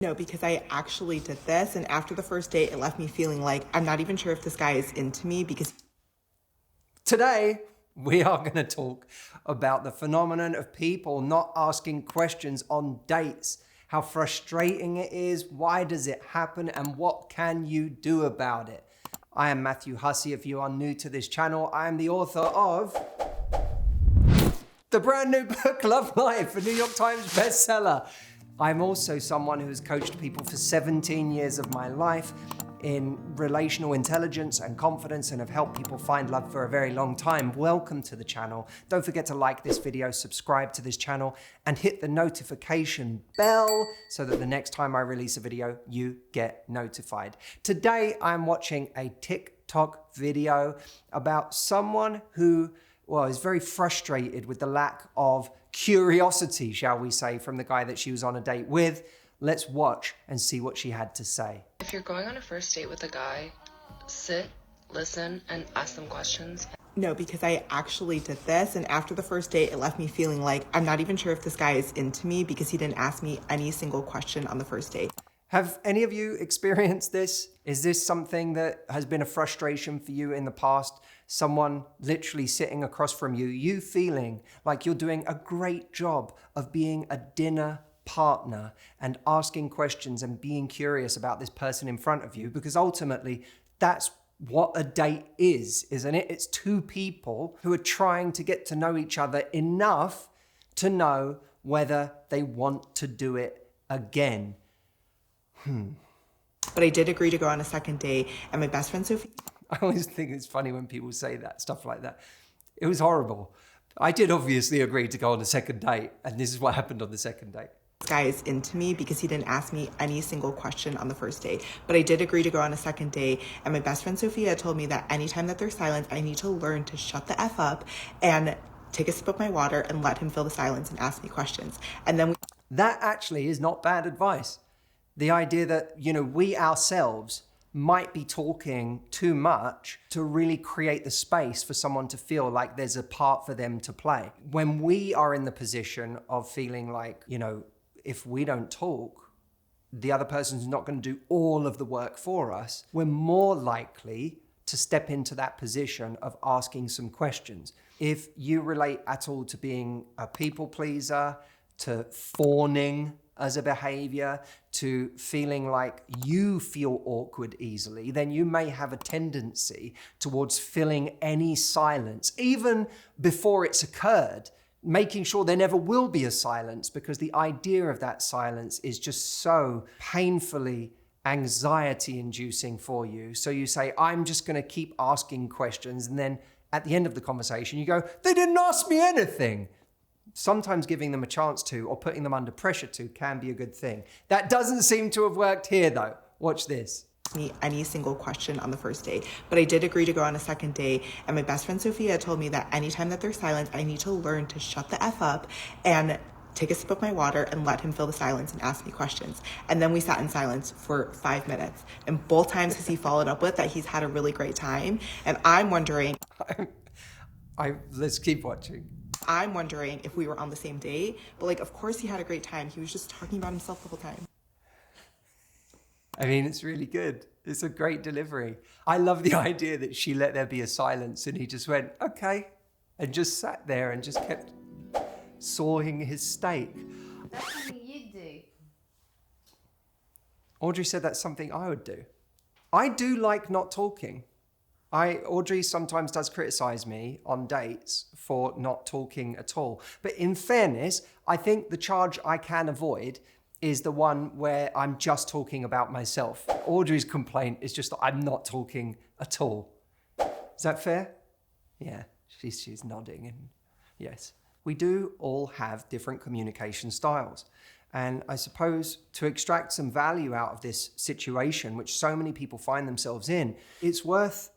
No, because I actually did this, and after the first date, it left me feeling like I'm not even sure if this guy is into me because... Today, we are going to talk about the phenomenon of people not asking questions on dates, how frustrating it is, why does it happen, and what can you do about it. I am Matthew Hussey. If you are new to this channel, I am the author of the brand new book, Love Life, a New York Times bestseller. I'm also someone who's coached people for 17 years of my life in relational intelligence and confidence and have helped people find love for a very long time. Welcome to the channel. Don't forget to like this video, subscribe to this channel, and hit the notification bell so that the next time I release a video, you get notified. Today, I'm watching a TikTok video about someone who, well, is very frustrated with the lack of curiosity, shall we say, from the guy that she was on a date with. Let's watch and see what she had to say. If you're going on a first date with a guy, sit, listen, and ask them questions. No, because I actually did this, and after the first date, it left me feeling like I'm not even sure if this guy is into me because he didn't ask me any single question on the first date. Have any of you experienced this? Is this something that has been a frustration for you in the past? Someone literally sitting across from you, you feeling like you're doing a great job of being a dinner partner and asking questions and being curious about this person in front of you, because ultimately that's what a date is, isn't it? It's two people who are trying to get to know each other enough to know whether they want to do it again. But I did agree to go on a second date, and my best friend Sophie... I always think it's funny when people say that, stuff like that. It was horrible. I did obviously agree to go on a second date, and this is what happened on the second date. This guy is into me because he didn't ask me any single question on the first date. But I did agree to go on a second date, and my best friend Sophia told me that anytime that there's silence, I need to learn to shut the F up and take a sip of my water and let him fill the silence and ask me questions. And then That actually is not bad advice. The idea that, we ourselves might be talking too much to really create the space for someone to feel like there's a part for them to play. When we are in the position of feeling like, if we don't talk, the other person's not going to do all of the work for us, we're more likely to step into that position of asking some questions. If you relate at all to being a people pleaser, to fawning as a behavior, to feeling like you feel awkward easily, then you may have a tendency towards filling any silence, even before it's occurred, making sure there never will be a silence, because the idea of that silence is just so painfully anxiety-inducing for you. So you say, I'm just going to keep asking questions, and then at the end of the conversation, you go, they didn't ask me anything. Sometimes giving them a chance to, or putting them under pressure to, can be a good thing. That doesn't seem to have worked here, though. Watch this. Me any single question on the first date. But I did agree to go on a second date, and my best friend Sophia told me that anytime that there's silence, I need to learn to shut the F up and take a sip of my water and let him fill the silence and ask me questions. And then we sat in silence for 5 minutes. And both times has he followed up with that he's had a really great time. And I'm wondering... Let's keep watching. I'm wondering if we were on the same date, but of course he had a great time. He was just talking about himself the whole time. I mean, it's really good. It's a great delivery. I love the idea that she let there be a silence and he just went, okay, and just sat there and just kept sawing his steak. That's something you'd do. Audrey said that's something I would do. I do like not talking. Audrey sometimes does criticize me on dates for not talking at all. But in fairness, I think the charge I can avoid is the one where I'm just talking about myself. Audrey's complaint is just that I'm not talking at all. Is that fair? Yeah, she's nodding, and yes. We do all have different communication styles. And I suppose to extract some value out of this situation, which so many people find themselves in, it's worth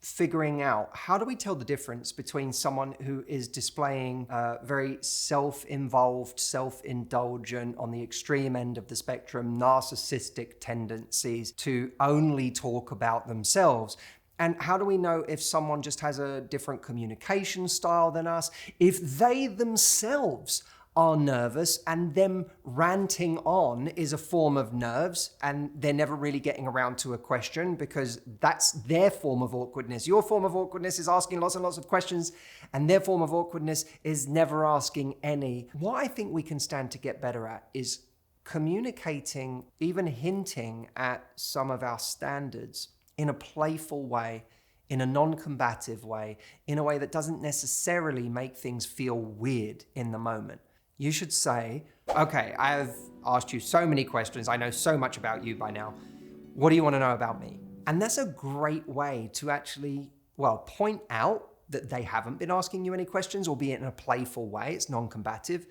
figuring out, how do we tell the difference between someone who is displaying very self-involved, self-indulgent, on the extreme end of the spectrum, narcissistic tendencies to only talk about themselves, and how do we know if someone just has a different communication style than us, if they themselves are nervous, and them ranting on is a form of nerves, and they're never really getting around to a question because that's their form of awkwardness. Your form of awkwardness is asking lots and lots of questions, and their form of awkwardness is never asking any. What I think we can stand to get better at is communicating, even hinting at some of our standards in a playful way, in a non-combative way, in a way that doesn't necessarily make things feel weird in the moment. You should say, okay, I've asked you so many questions. I know so much about you by now. What do you want to know about me? And that's a great way to actually, point out that they haven't been asking you any questions, albeit in a playful way. It's non-combative.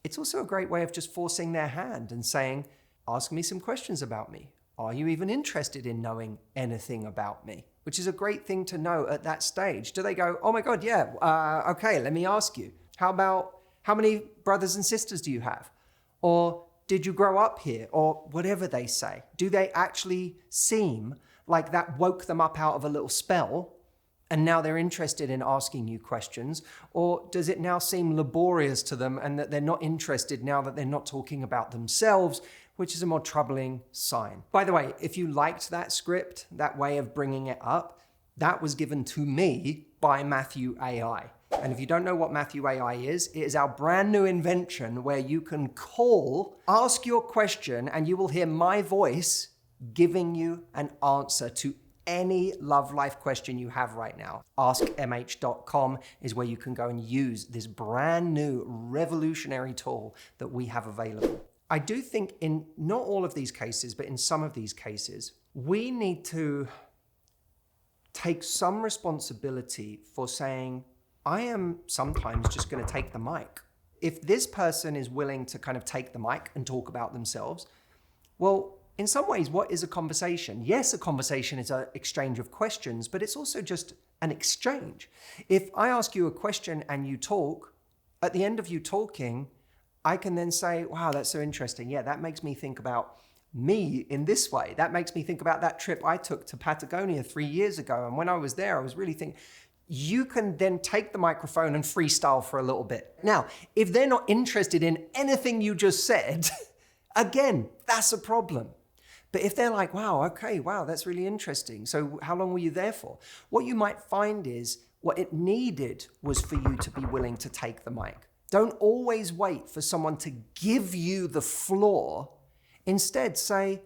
It's also a great way of just forcing their hand and saying, ask me some questions about me. Are you even interested in knowing anything about me? Which is a great thing to know at that stage. Do they go, oh my God, yeah, okay, let me ask you. How many brothers and sisters do you have? Or did you grow up here? Or whatever they say. Do they actually seem like that woke them up out of a little spell and now they're interested in asking you questions? Or does it now seem laborious to them and that they're not interested now that they're not talking about themselves, which is a more troubling sign? By the way, if you liked that script, that way of bringing it up, that was given to me by Matthew AI. And if you don't know what Matthew AI is, it is our brand new invention where you can call, ask your question, and you will hear my voice giving you an answer to any love life question you have right now. AskMH.com is where you can go and use this brand new revolutionary tool that we have available. I do think in not all of these cases, but in some of these cases, we need to take some responsibility for saying, I am sometimes just going to take the mic. If this person is willing to kind of take the mic and talk about themselves, well, in some ways, what is a conversation? Yes, a conversation is an exchange of questions, but it's also just an exchange. If I ask you a question and you talk, at the end of you talking, I can then say, wow, that's so interesting. Yeah, that makes me think about me in this way. That makes me think about that trip I took to Patagonia 3 years ago. And when I was there, I was really thinking, you can then take the microphone and freestyle for a little bit. Now, if they're not interested in anything you just said, again, that's a problem. But if they're like, wow, okay, wow, that's really interesting. So how long were you there for? What you might find is what it needed was for you to be willing to take the mic. Don't always wait for someone to give you the floor. Instead, say,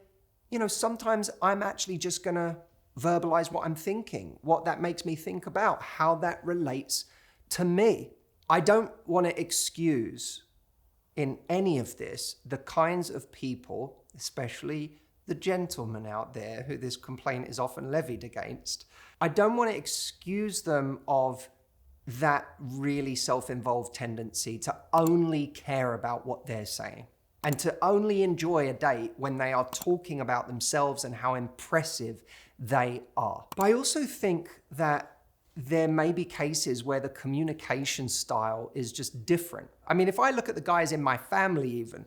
sometimes I'm actually just going to verbalize what I'm thinking, what that makes me think about, how that relates to me. I don't want to excuse in any of this the kinds of people, especially the gentlemen out there who this complaint is often levied against. I don't want to excuse them of that really self-involved tendency to only care about what they're saying and to only enjoy a date when they are talking about themselves and how impressive they are. But I also think that there may be cases where the communication style is just different. I mean, if I look at the guys in my family even,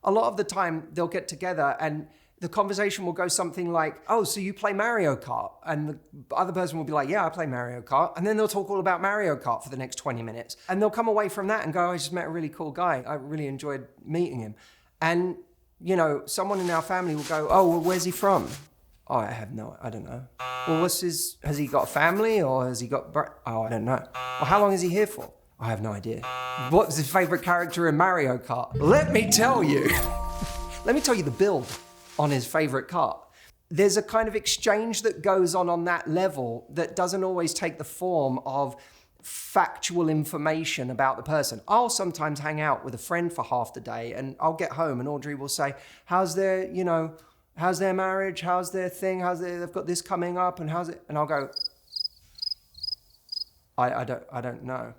a lot of the time they'll get together and the conversation will go something like, oh, so you play Mario Kart? And the other person will be like, yeah, I play Mario Kart. And then they'll talk all about Mario Kart for the next 20 minutes. And they'll come away from that and go, I just met a really cool guy. I really enjoyed meeting him. And, someone in our family will go, oh, well, where's he from? Oh, I don't know. Well, has he got a family or has he got, I don't know. Well, how long is he here for? I have no idea. What's his favorite character in Mario Kart? Let me tell you the build on his favorite kart. There's a kind of exchange that goes on that level that doesn't always take the form of factual information about the person. I'll sometimes hang out with a friend for half the day and I'll get home and Audrey will say, how's their marriage? How's their thing? They've got this coming up and how's it? And I'll go, I don't know.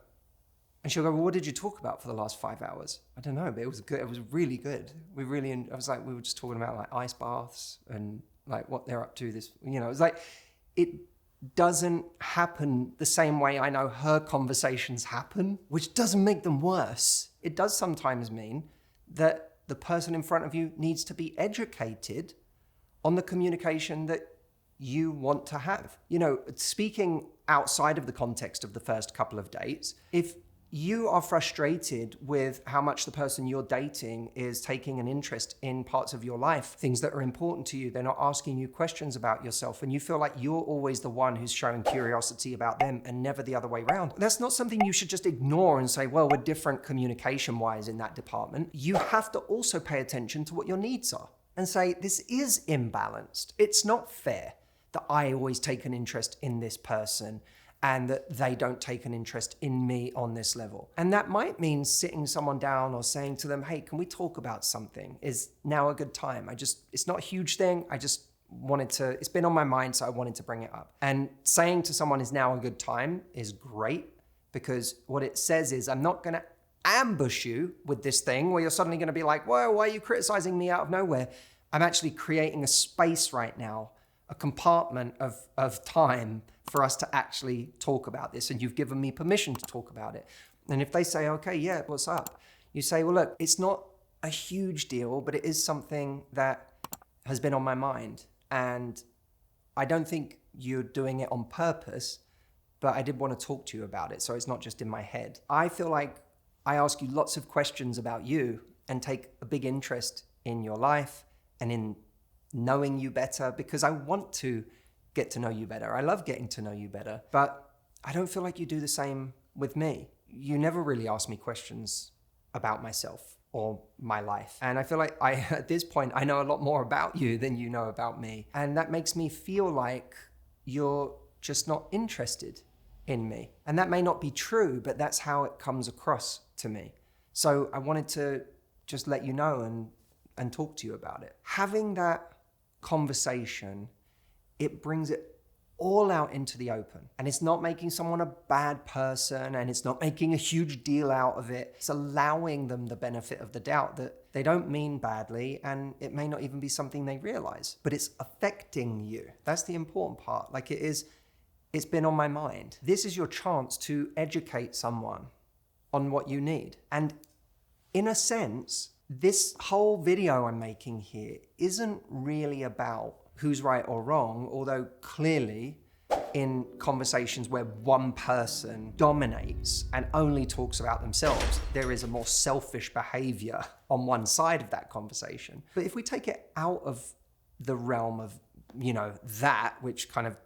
And she'll go, well, what did you talk about for the last 5 hours? I don't know, but it was good. It was really good. We were just talking about like ice baths and like what they're up to this, it's like, it doesn't happen the same way I know her conversations happen, which doesn't make them worse. It does sometimes mean that the person in front of you needs to be educated on the communication that you want to have. Speaking outside of the context of the first couple of dates, if you are frustrated with how much the person you're dating is taking an interest in parts of your life, things that are important to you. They're not asking you questions about yourself, and you feel like you're always the one who's showing curiosity about them and never the other way around. That's not something you should just ignore and say, well, we're different communication-wise in that department. You have to also pay attention to what your needs are and say, this is imbalanced. It's not fair that I always take an interest in this person and that they don't take an interest in me on this level. And that might mean sitting someone down or saying to them, hey, can we talk about something? Is now a good time? It's not a huge thing. It's been on my mind, so I wanted to bring it up. And saying to someone, is now a good time, is great, because what it says is, I'm not gonna ambush you with this thing where you're suddenly gonna be like, whoa, why are you criticizing me out of nowhere? I'm actually creating a space right now, a compartment of time for us to actually talk about this, and you've given me permission to talk about it. And if they say, okay, yeah, what's up? You say, well, look, it's not a huge deal, but it is something that has been on my mind. And I don't think you're doing it on purpose, but I did want to talk to you about it, so it's not just in my head. I feel like I ask you lots of questions about you and take a big interest in your life and in knowing you better, because I want to get to know you better. I love getting to know you better, but I don't feel like you do the same with me. You never really ask me questions about myself or my life. And I feel like at this point, I know a lot more about you than you know about me. And that makes me feel like you're just not interested in me. And that may not be true, but that's how it comes across to me. So I wanted to just let you know and talk to you about it. Having that conversation, it brings it all out into the open. And it's not making someone a bad person, and it's not making a huge deal out of it. It's allowing them the benefit of the doubt that they don't mean badly, and it may not even be something they realize, but it's affecting you. That's the important part. Like it's been on my mind. This is your chance to educate someone on what you need. And in a sense, this whole video I'm making here isn't really about who's right or wrong, although clearly in conversations where one person dominates and only talks about themselves, there is a more selfish behavior on one side of that conversation. But if we take it out of the realm of, that which kind of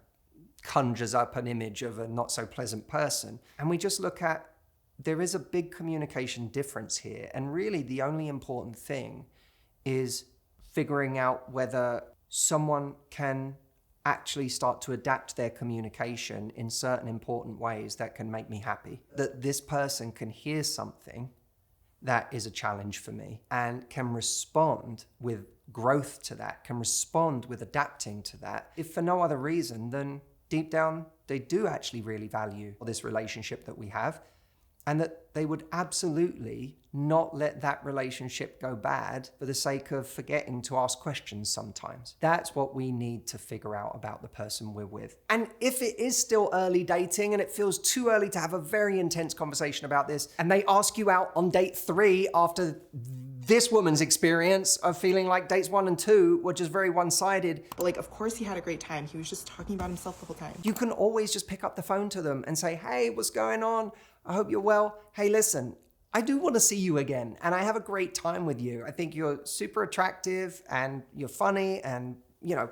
conjures up an image of a not so pleasant person, and we just look at, there is a big communication difference here. And really the only important thing is figuring out whether someone can actually start to adapt their communication in certain important ways that can make me happy. That this person can hear something that is a challenge for me and can respond with growth to that, can respond with adapting to that, if for no other reason than deep down they do actually really value this relationship that we have, and that they would absolutely not let that relationship go bad for the sake of forgetting to ask questions sometimes. That's what we need to figure out about the person we're with. And if it is still early dating and it feels too early to have a very intense conversation about this, and they ask you out on date 3 after this woman's experience of feeling like dates 1 and 2 were just very one-sided. Like, of course he had a great time. He was just talking about himself the whole time. You can always just pick up the phone to them and say, hey, what's going on? I hope you're well. Hey, listen, I do want to see you again, and I have a great time with you. I think you're super attractive and you're funny and,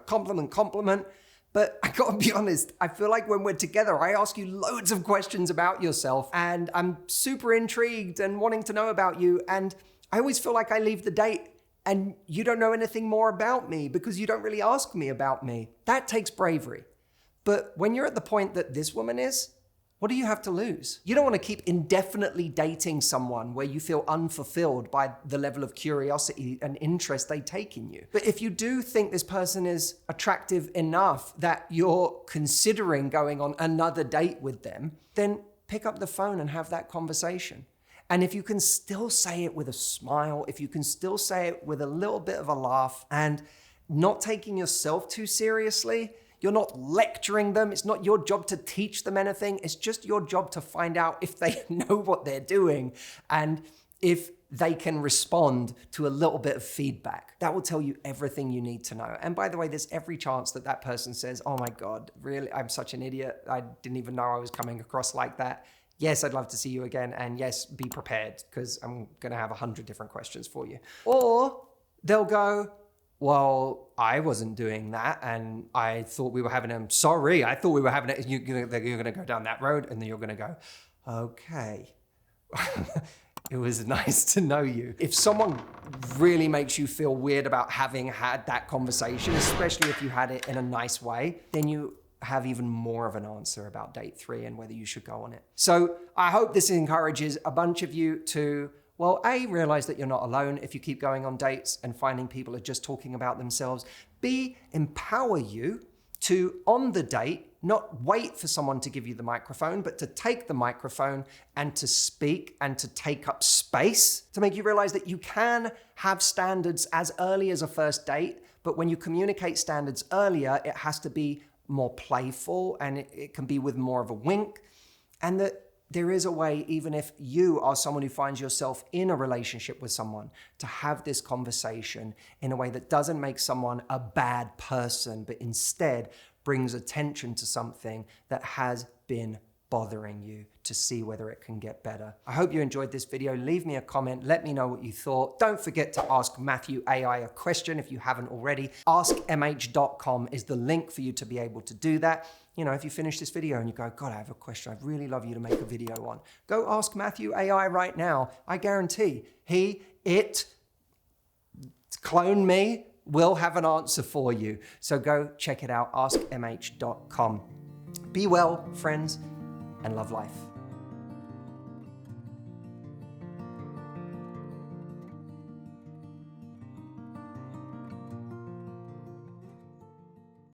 compliment. But I gotta be honest, I feel like when we're together, I ask you loads of questions about yourself, and I'm super intrigued and wanting to know about you. And I always feel like I leave the date and you don't know anything more about me because you don't really ask me about me. That takes bravery. But when you're at the point that this woman is, what do you have to lose? You don't want to keep indefinitely dating someone where you feel unfulfilled by the level of curiosity and interest they take in you. But if you do think this person is attractive enough that you're considering going on another date with them, then pick up the phone and have that conversation. And if you can still say it with a smile, if you can still say it with a little bit of a laugh and not taking yourself too seriously, you're not lecturing them. It's not your job to teach them anything. It's just your job to find out if they know what they're doing and if they can respond to a little bit of feedback. That will tell you everything you need to know. And by the way, there's every chance that that person says, oh my God, really, I'm such an idiot. I didn't even know I was coming across like that. yes, I'd love to see you again. And yes, be prepared because I'm going to have 100 different questions for you. Or they'll go, well, I wasn't doing that. And I thought we were having a, sorry, I thought we were having it. You're going to go down that road and then you're going to go, okay. It was nice to know you. If someone really makes you feel weird about having had that conversation, especially if you had it in a nice way, then you have even more of an answer about date 3 and whether you should go on it. So I hope this encourages a bunch of you to, well, A, realize that you're not alone if you keep going on dates and finding people are just talking about themselves. B, empower you to, on the date, not wait for someone to give you the microphone, but to take the microphone and to speak and to take up space, to make you realize that you can have standards as early as a first date, but when you communicate standards earlier, it has to be more playful and it can be with more of a wink, and that there is a way, even if you are someone who finds yourself in a relationship with someone, to have this conversation in a way that doesn't make someone a bad person, but instead brings attention to something that has been bothering you to see whether it can get better. I hope you enjoyed this video. Leave me a comment. Let me know what you thought. Don't forget to ask Matthew AI a question if you haven't already. AskMH.com is the link for you to be able to do that. You know, if you finish this video and you go, God, I have a question I'd really love you to make a video on, go ask Matthew AI right now. I guarantee clone me, will have an answer for you. So go check it out, askmh.com. Be well, friends, and love life.